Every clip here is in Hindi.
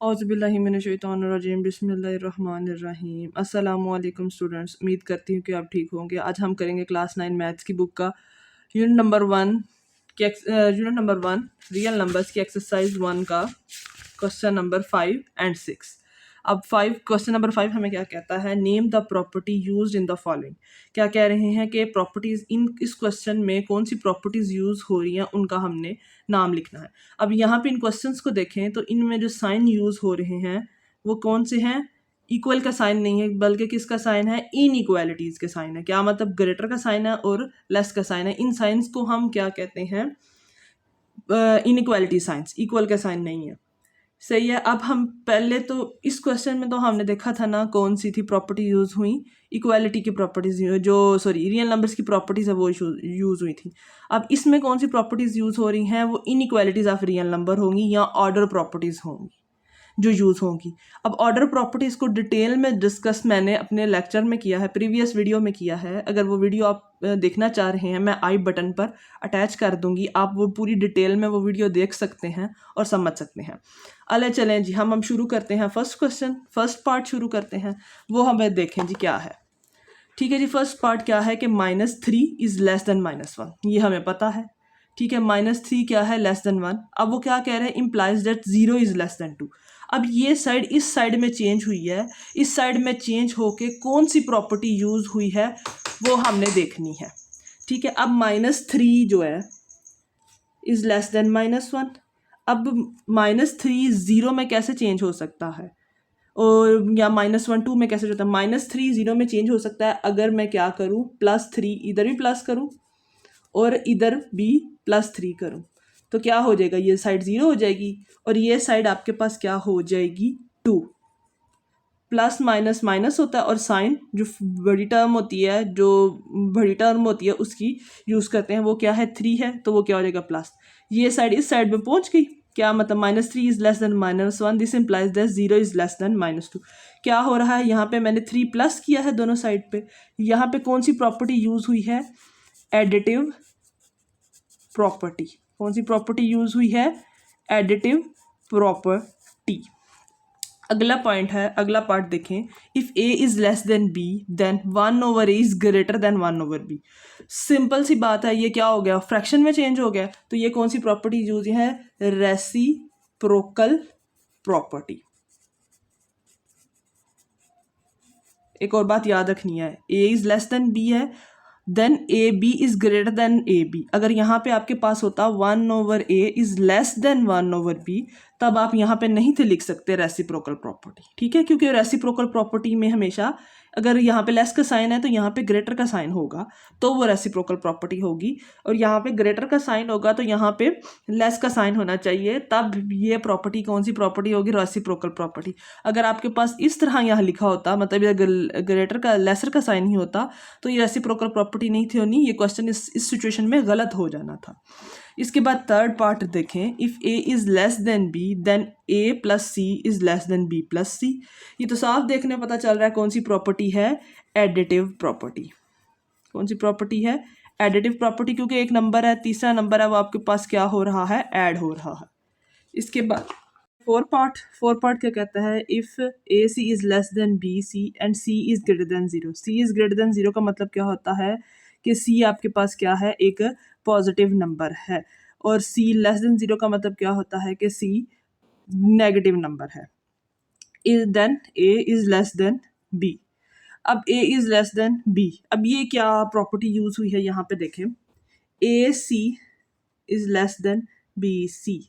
औज़ुबिल्लाहिमिनश्शैतानिर्रजीम बिस्मिल्लाहिर्रहमानिर्रहीम। अस्सलामुअलैकुम स्टूडेंट्स, उम्मीद करती हूँ कि आप ठीक होंगे। आज हम करेंगे क्लास 9 मैथ्स की बुक का यूनिट नंबर 1 रियल नंबर्स की एक्सरसाइज 1 का क्वेश्चन नंबर 5 एंड 6। अब क्वेश्चन नंबर 5 हमें क्या कहता है, name the property used in the following. क्या कह रहे हैं कि प्रॉपर्टीज़ इस क्वेश्चन में कौन सी प्रॉपर्टीज़ यूज़ हो रही हैं उनका हमने नाम लिखना है। अब यहाँ पे इन क्वेश्चंस को देखें तो इनमें जो साइन यूज़ हो रहे हैं वो कौन से हैं। इक्वल का साइन नहीं है बल्कि किसका साइन है, इनइक्वालिटीज़ के साइन है। क्या मतलब, ग्रेटर का साइन है और लेस का साइन है। इन साइंस को हम क्या कहते हैं, इनइक्वालिटी साइंस। इक्वल का साइन नहीं है, सही है। अब हम पहले तो इस क्वेश्चन में तो हमने देखा था ना कौन सी थी प्रॉपर्टी यूज़ हुई, इक्वालिटी की प्रॉपर्टीज़, रियल नंबर्स की प्रॉपर्टीज़ है वो यूज़ हुई थी। अब इसमें कौन सी प्रॉपर्टीज़ यूज़ हो रही हैं, वो इनइक्वालिटीज़ ऑफ रियल नंबर होंगी या ऑर्डर प्रॉपर्टीज़ होंगी जो यूज़ होंगी। अब ऑर्डर प्रॉपर्टीज़ को डिटेल में डिस्कस मैंने अपने लेक्चर में किया है, प्रीवियस वीडियो में किया है। अगर वो वीडियो आप देखना चाह रहे हैं, मैं आई बटन पर अटैच कर दूंगी, आप वो पूरी डिटेल में वो वीडियो देख सकते हैं और समझ सकते हैं। अले चलें जी, हम शुरू करते हैं। फर्स्ट पार्ट शुरू करते हैं, वो हमें देखें जी क्या है। ठीक है जी, फर्स्ट पार्ट क्या है कि -3 इज़ लेस देन -1, ये हमें पता है। ठीक है, -3 क्या है, लेस देन 1। अब वो क्या कह रहे हैं, implies that 0 is less then 2। अब ये साइड इस साइड में चेंज हुई है, इस साइड में चेंज होके कौन सी प्रॉपर्टी यूज़ हुई है वो हमने देखनी है। ठीक है, अब -3 जो है इज़ लेस देन -1। अब -3 0 में कैसे चेंज हो सकता है, और या -1 2 में कैसे होता है। -3 0 में चेंज हो सकता है अगर मैं क्या करूँ, +3 इधर भी प्लस करूँ और इधर भी +3 करूँ, तो क्या हो जाएगा, ये साइड 0 हो जाएगी और ये साइड आपके पास क्या हो जाएगी, 2। प्लस माइनस माइनस होता है और साइन जो बड़ी टर्म होती है उसकी यूज़ करते हैं, वो क्या है, 3 है, तो वो क्या हो जाएगा, प्लस। ये साइड इस साइड में पहुंच गई, क्या मतलब, -3 is less then -1, this implies that 0 is less then -2। क्या हो रहा है, यहाँ पे मैंने 3 प्लस किया है दोनों साइड पे। यहाँ पे कौन सी प्रॉपर्टी यूज़ हुई है, एडिटिव प्रॉपर्टी। कौन सी प्रॉपर्टी यूज़ हुई है, एडिटिव प्रॉपर्टी। अगला पॉइंट है, अगला पार्ट देखें, if a is less than b then 1/a is greater than 1/b। Simple सी बात है, ये क्या हो गया, फ्रैक्शन में चेंज हो गया। तो ये कौन सी प्रॉपर्टी यूज है, रेसिप्रोकल प्रॉपर्टी। एक और बात याद रखनी है, a is less than b है, then a b is greater than a b. अगर यहाँ पे आपके पास होता 1/a is less then 1/b, तब आप यहाँ पे नहीं थे लिख सकते रेसिप्रोकल प्रॉपर्टी। ठीक है, क्योंकि रेसिप्रोकल प्रॉपर्टी में हमेशा अगर यहाँ पे लेस का साइन है तो यहाँ पे ग्रेटर का साइन होगा, तो वो रेसिप्रोकल प्रॉपर्टी होगी। और यहाँ पे ग्रेटर का साइन होगा तो यहाँ पे लेस का साइन होना चाहिए, तब ये प्रॉपर्टी कौन सी प्रॉपर्टी होगी, रेसिप्रोकल प्रॉपर्टी। अगर आपके पास इस तरह यहाँ लिखा होता, मतलब ग्रेटर का लेसर का साइन ही होता, तो ये रेसिप्रोकल प्रॉपर्टी नहीं थी होनी। ये क्वेश्चन इस सिचुएशन में गलत हो जाना था। इसके बाद थर्ड पार्ट देखें, if a is less than b then a plus c is less than b plus c। ये तो साफ देखने पता चल रहा है कौन सी प्रॉपर्टी है, एडिटिव प्रॉपर्टी। कौन सी प्रॉपर्टी है, एडिटिव प्रॉपर्टी, क्योंकि एक नंबर है, तीसरा नंबर है, वो आपके पास क्या हो रहा है, ऐड हो रहा है। इसके बाद फोर पार्ट क्या कहता है, if a c is less than b c and c is greater then 0। c is greater then 0 का मतलब क्या होता है कि c आपके पास क्या है, एक पॉजिटिव नंबर है, और c लेस देन 0 का मतलब क्या होता है कि c नेगेटिव नंबर है। Then a is less than b। अब a is less than b, अब ये क्या प्रॉपर्टी यूज़ हुई है, यहाँ पे देखें, a c is less than b c।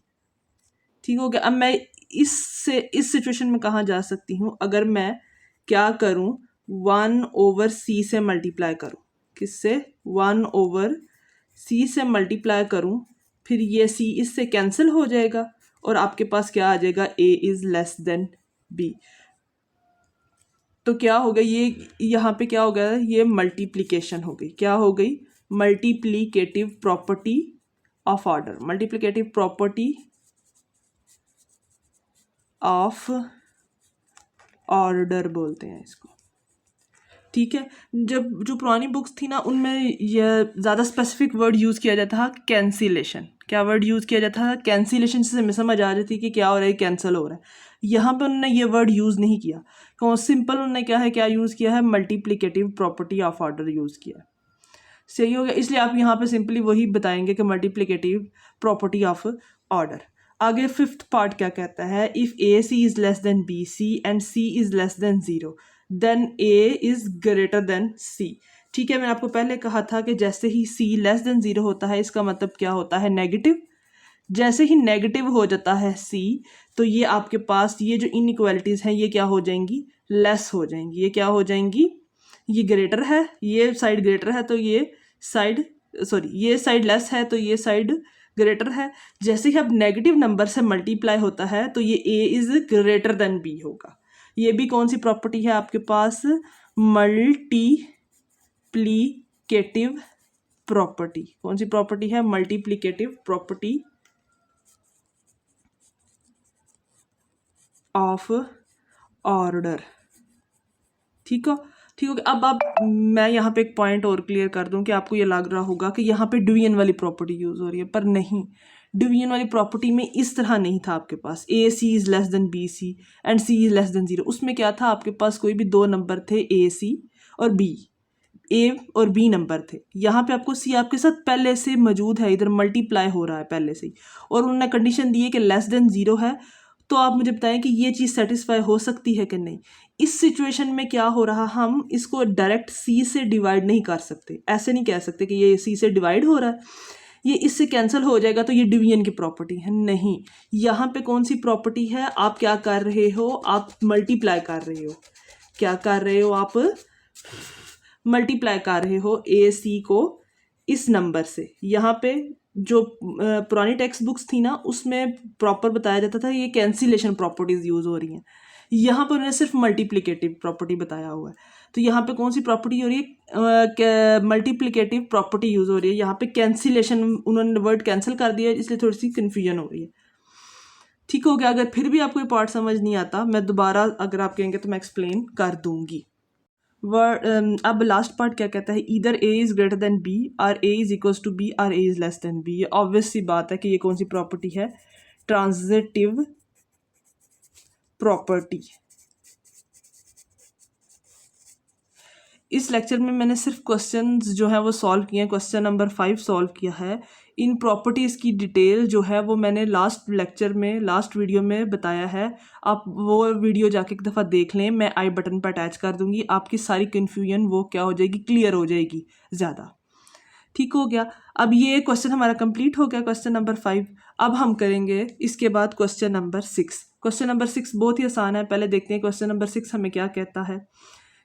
ठीक हो गया। अब मैं इस सिचुएशन में कहाँ जा सकती हूँ, अगर मैं क्या करूँ, 1/c से मल्टीप्लाई करूँ, किससे, 1/c से मल्टीप्लाई करूँ, फिर ये c इससे कैंसिल हो जाएगा और आपके पास क्या आ जाएगा, a is less than b। तो क्या हो गया, ये यहाँ पे क्या हो गया, ये मल्टीप्लिकेशन हो गई। क्या हो गई, multiplicative property of order, multiplicative property of order बोलते हैं इसको। ठीक है, जब जो पुरानी बुक्स थी ना, उनमें यह ज़्यादा स्पेसिफिक वर्ड यूज़ किया जाता था, कैंसिलेशन। क्या वर्ड यूज़ किया जाता है, कैंसिलेशन से हमें समझ आ जाती है कि क्या हो रहा है, कैंसिल हो रहा है। यहाँ पे उन्होंने ये वर्ड यूज़ नहीं किया, तो सिंपल उन्होंने क्या यूज़ किया है, multiplicative property of order use किया है। सही हो गया। इसलिए आप यहाँ पे सिंपली वही बताएंगे कि मल्टीप्लिकेटिव प्रॉपर्टी ऑफ ऑर्डर। आगे फिफ्थ पार्ट क्या कहता है, if a c is less than b c and c is less than zero then a is greater than c. ठीक है, मैंने आपको पहले कहा था कि जैसे ही सी लेस देन ज़ीरो होता है इसका मतलब क्या होता है, नेगेटिव। जैसे ही नेगेटिव हो जाता है सी, तो ये आपके पास ये जो इनइक्वालिटीज़ हैं ये क्या हो जाएंगी, लेस हो जाएंगी। ये क्या हो जाएंगी, ये ग्रेटर है, ये साइड ग्रेटर है तो ये साइड ये साइड लेस है तो ये साइड ग्रेटर है। जैसे ही अब नेगेटिव नंबर से मल्टीप्लाई होता है तो ये A is greater than B होगा। ये भी कौन सी प्रॉपर्टी है आपके पास, मल्टीप्लिकेटिव प्रॉपर्टी। कौन सी प्रॉपर्टी है, मल्टीप्लिकेटिव प्रॉपर्टी ऑफ ऑर्डर। ठीक हो, ठीक हो। अब मैं यहाँ पे एक पॉइंट और क्लियर कर दूं कि आपको ये लग रहा होगा कि यहाँ पे डिवीजन वाली प्रॉपर्टी यूज़ हो रही है, पर नहीं, डिवीजन वाली प्रॉपर्टी में इस तरह नहीं था आपके पास a c is less than b c and c is less than zero. उसमें क्या था, आपके पास कोई भी दो नंबर थे, ए सी और बी, ए और बी नंबर थे। यहाँ पे आपको सी आपके साथ पहले से मौजूद है, इधर मल्टीप्लाई हो रहा है पहले से ही, और उन्होंने कंडीशन दी है कि लेस देन ज़ीरो है। तो आप मुझे बताएं कि ये चीज़ सेटिस्फाई हो सकती है कि नहीं। इस सिचुएशन में क्या हो रहा, हम इसको डायरेक्ट सी से डिवाइड नहीं कर सकते, ऐसे नहीं कह सकते कि ये सी से डिवाइड हो रहा है, ये इससे कैंसिल हो जाएगा तो ये डिवीजन की प्रॉपर्टी है। नहीं, यहाँ पे कौन सी प्रॉपर्टी है, आप क्या कर रहे हो, आप मल्टीप्लाई कर रहे हो। क्या कर रहे हो, आप मल्टीप्लाई कर रहे हो ए सी को इस नंबर से। यहाँ पे जो पुरानी टेक्स्ट बुक्स थी ना उसमें प्रॉपर बताया जाता था ये कैंसिलेशन प्रॉपर्टीज यूज़ हो रही हैं, यहाँ पर उन्होंने सिर्फ मल्टीप्लिकेटिव प्रॉपर्टी बताया हुआ है। तो यहाँ पे कौन सी प्रॉपर्टी हो रही है, मल्टीप्लिकेटिव प्रॉपर्टी यूज़ हो रही है। यहाँ पे कैंसिलेशन उन्होंने वर्ड कैंसिल कर दिया इसलिए थोड़ी सी कन्फ्यूजन हो रही है। ठीक हो गया। अगर फिर भी आपको ये पार्ट समझ नहीं आता, मैं दोबारा अगर आप कहेंगे तो मैं एक्सप्लेन कर दूंगी। वर्ड अब लास्ट पार्ट क्या कहता है, either A is greater than B or A is equals to B or A is less than B. ये ऑब्वियस सी बात है कि ये कौन सी प्रॉपर्टी है, ट्रांजिटिव प्रॉपर्टी। इस लेक्चर में मैंने सिर्फ क्वेश्चंस जो है वो सॉल्व किए हैं, क्वेश्चन नंबर 5 सॉल्व किया है। इन प्रॉपर्टीज़ की डिटेल जो है वो मैंने लास्ट लेक्चर में, लास्ट वीडियो में बताया है। आप वो वीडियो जाके एक दफ़ा देख लें, मैं आई बटन पर अटैच कर दूंगी, आपकी सारी कन्फ्यूजन वो क्या हो जाएगी, क्लियर हो जाएगी ज़्यादा। ठीक हो गया। अब ये क्वेश्चन हमारा कंप्लीट हो गया, क्वेश्चन नंबर 5। अब हम करेंगे इसके बाद क्वेश्चन नंबर 6। क्वेश्चन नंबर 6 बहुत ही आसान है, पहले देखते हैं क्वेश्चन नंबर 6 हमें क्या कहता है,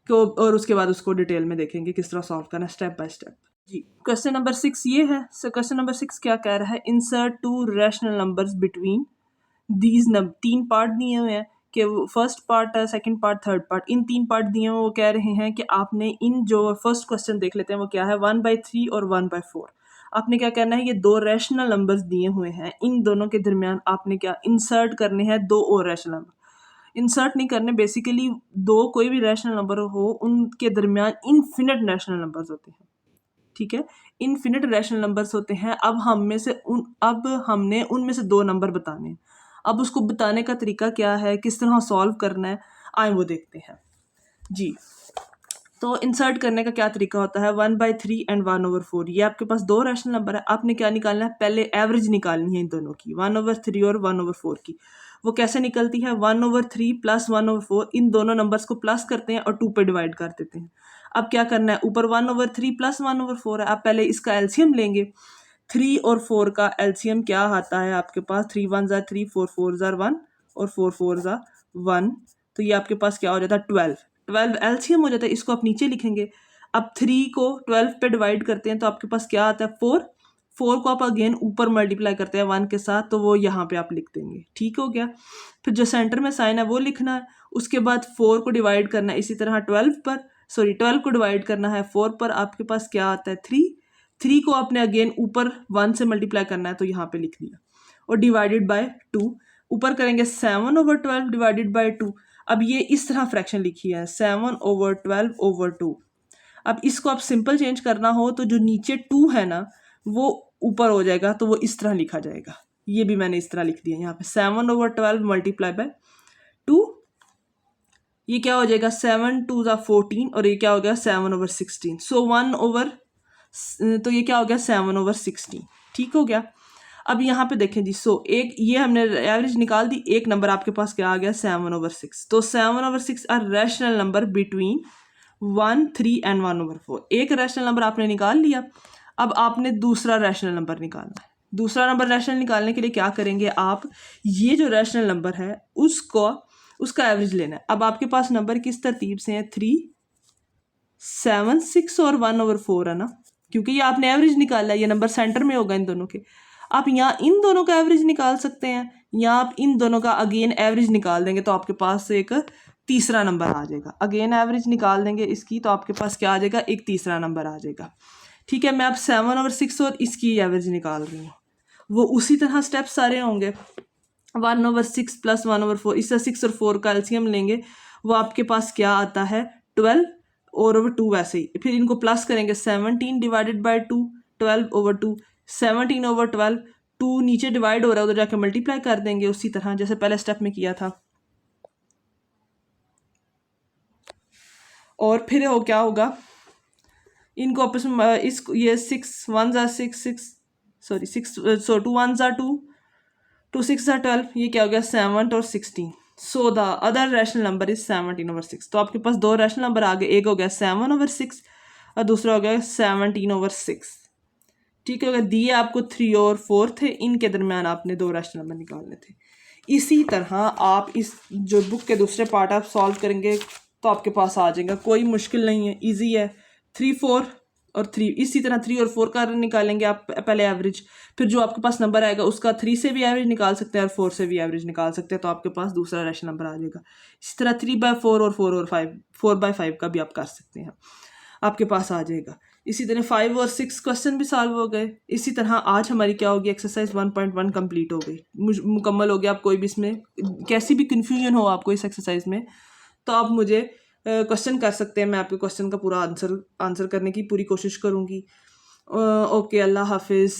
और उसके बाद उसको डिटेल में देखेंगे किस तरह सॉल्व करना है, स्टेप बाय स्टेप। जी, क्वेश्चन नंबर 6 ये है। सो क्वेश्चन नंबर 6 क्या कह रहा है, insert two rational numbers between these number. तीन पार्ट दिए हुए हैं कि first part, second part, third part, इन तीन पार्ट दिए हुए। वो कह रहे हैं कि आपने इन जो फर्स्ट क्वेश्चन देख लेते हैं वो क्या है, 1/3 और 1/4। आपने क्या करना है, ये दो रैशनल नंबर्स दिए हुए हैं, इन दोनों के दरमियान आपने क्या इंसर्ट करने हैं, दो और रैशनल नंबर। इंसर्ट नहीं करने, बेसिकली दो कोई भी रैशनल नंबर हो उनके दरमियान इनफिनिट रैशनल नंबर्स होते हैं। ठीक है, इनफिनिट रैशनल नंबर्स होते हैं। अब हमने उनमें से दो नंबर बताने हैं। अब उसको बताने का तरीका क्या है, किस तरह सॉल्व करना है, आए वो देखते हैं जी। तो इंसर्ट करने का क्या तरीका होता है, 1/3 एंड 1/4। ये आपके पास दो रैशनल नंबर है, आपने क्या निकालना है, पहले एवरेज निकालनी है इन दोनों की, 1/3 और 1/4 की। वो कैसे निकलती है, 1/3 प्लस 1/4, इन दोनों नंबर्स को प्लस करते हैं और 2 पे डिवाइड कर देते हैं। अब क्या करना है, ऊपर 1/3 प्लस 1/4 है, आप पहले इसका एलसीएम लेंगे। 3 और 4 का एलसीएम क्या आता है आपके पास, 3 1 ज़ा 3, 4 4 ज़ा 1 और 4 4 ज़ा 1। तो ये आपके पास क्या हो जाता है, 12 एलसीएम हो जाता है। इसको आप नीचे लिखेंगे। अब 3 को 12 पे डिवाइड करते हैं तो आपके पास क्या आता है, 4 को आप अगेन ऊपर मल्टीप्लाई करते हैं 1 के साथ, तो वो यहाँ पे आप लिख देंगे। ठीक हो गया। फिर जो सेंटर में साइन है वो लिखना है। उसके बाद 4 को डिवाइड करना है इसी तरह 12 को डिवाइड करना है 4 पर, आपके पास क्या आता है, 3 को आपने अगेन ऊपर 1 से मल्टीप्लाई करना है तो यहाँ पे लिख दिया, और डिवाइडेड बाय 2। ऊपर करेंगे 7/12 डिवाइडेड बाय 2। अब ये इस तरह फ्रैक्शन लिखी है, 7/12/2। अब इसको आप सिंपल चेंज करना हो तो जो नीचे 2 है ना वो ऊपर हो जाएगा तो वो इस तरह लिखा जाएगा। ये भी मैंने इस तरह लिख दिया यहाँ पे 7/12 मल्टीप्लाई बाय 2, ये क्या हो जाएगा 7×2 = 14 और ये क्या हो गया 7/16। सो 1/, तो ये क्या हो गया 7/16। ठीक हो गया। अब यहाँ पे देखें जी, सो एक ये हमने एवरेज निकाल दी, एक नंबर आपके पास क्या आ गया 7/6। तो 7/6 are rational number between 1, 3 and 1/4। एक रैशनल नंबर आपने निकाल लिया। अब आपने दूसरा रैशनल नंबर निकालना है। दूसरा नंबर रैशनल निकालने के लिए क्या करेंगे आप, ये जो रैशनल नंबर है उसका एवरेज लेना है। अब आपके पास नंबर किस तरतीब से हैं 3, 7, 6 और 1/4 है ना, क्योंकि ये आपने एवरेज निकाला है, ये नंबर सेंटर में होगा इन दोनों के। आप यहाँ इन दोनों का एवरेज निकाल सकते हैं या आप इन दोनों का अगेन एवरेज निकाल देंगे तो आपके पास एक तीसरा नंबर आ जाएगा। अगेन एवरेज निकाल देंगे इसकी तो आपके पास क्या आ जाएगा, एक तीसरा नंबर आ जाएगा। ठीक है, मैं अब 7/6 और इसकी एवरेज निकाल रही हूँ। वो उसी तरह स्टेप सारे होंगे, 1/6 + 1/4, इससे 6 और 4 का एलसीएम लेंगे, वो आपके पास क्या आता है 12 और ओवर 2। वैसे ही फिर इनको प्लस करेंगे 17 डिवाइडेड बाई 2, 12/2, 17/12, 2 नीचे डिवाइड हो रहा है उधर जाके मल्टीप्लाई कर देंगे उसी तरह जैसे पहले स्टेप में किया था। और फिर हो क्या होगा, इनको आपस में इस ये 6 1 * 6 6 सॉरी 6 सो 2 1 * 2 2 6 * 12, ये क्या हो गया 7 और 16। So the other rational number is 17/6। तो आपके पास दो रैशनल नंबर आ गए, एक हो गया 7/6 और दूसरा हो गया 17/6। ठीक है, अगर दिए आपको 3 और 4 थे, इनके दरमियान आपने दो रैशनल नंबर निकालने थे। इसी तरह आप इस जो बुक के दूसरे पार्ट आप सॉल्व करेंगे तो आपके पास आ जाएगा, कोई मुश्किल नहीं है, इजी है। 3 4 और 3, इसी तरह 3 और 4 का निकालेंगे आप पहले एवरेज, फिर जो आपके पास नंबर आएगा उसका 3 से भी एवरेज निकाल सकते हैं और 4 से भी एवरेज निकाल सकते हैं, तो आपके पास दूसरा रैशनल नंबर आ जाएगा। इसी तरह 3/4 और 4 और 5 4/5 का भी आप कर सकते हैं, आपके पास आ जाएगा। इसी तरह 5 और 6 क्वेश्चन भी सॉल्व हो गए। इसी तरह आज हमारी क्या होगी, एक्सरसाइज 1.1 कंप्लीट हो गई, मुकम्मल हो गया। आप कोई भी इसमें कैसी भी कन्फ्यूजन हो आपको इस एक्सरसाइज में, तो आप मुझे क्वेश्चन कर सकते हैं, मैं आपके क्वेश्चन का पूरा आंसर करने की पूरी कोशिश करूँगी। ओके, अल्लाह हाफिज़।